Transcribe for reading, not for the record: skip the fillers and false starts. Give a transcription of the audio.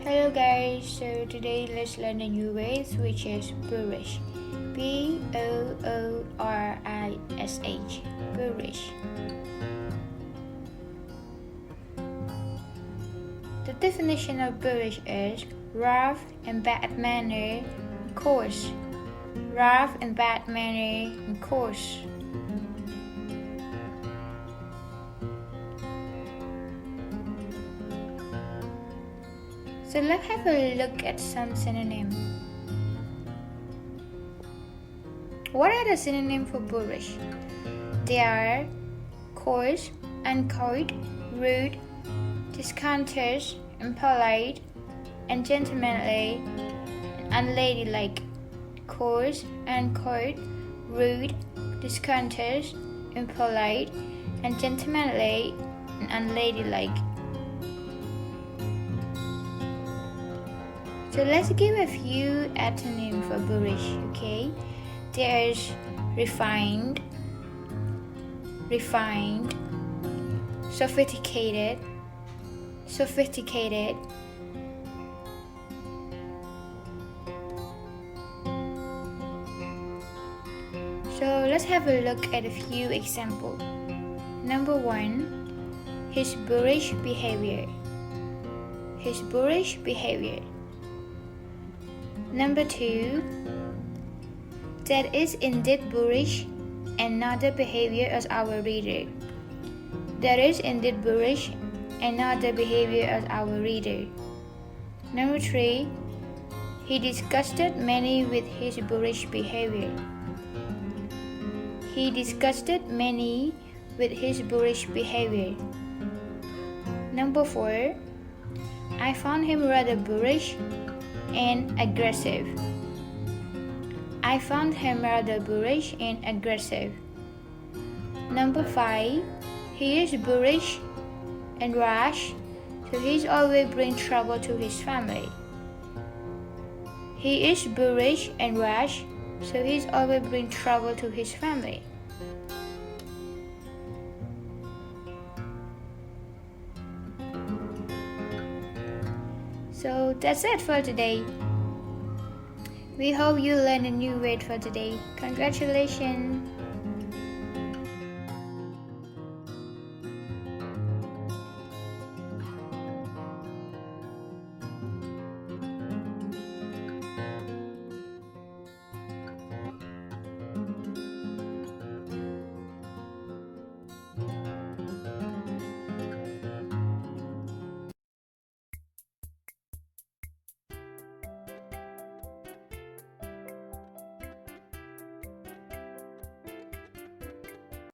Hello guys, so today let's learn a new word which is boorish. B-O-O-R-I-S-H. Boorish. The definition of boorish is rough and bad manner, coarse. Rough and bad manner and coarse. So let's have a look at some synonyms. What are the synonyms for boorish? They are coarse, uncouth, rude, discourteous, impolite, ungentlemanly, and unladylike. Coarse, uncouth, rude, discourteous, impolite, ungentlemanly, and unladylike. So let's give a few antonyms for boorish, okay? There's refined, sophisticated, So let's have a look at a few examples. Number 1, his boorish behavior. Number 2, that is indeed boorish and not the behavior as our reader. That is indeed boorish and not the behavior as our reader. Number 3, he disgusted many with his boorish behavior. Number 4, I found him rather boorish and aggressive. Number 5, he is boorish and rash, so he's always bring trouble to his family. So that's it for today. We hope you learned a new word for today. Congratulations!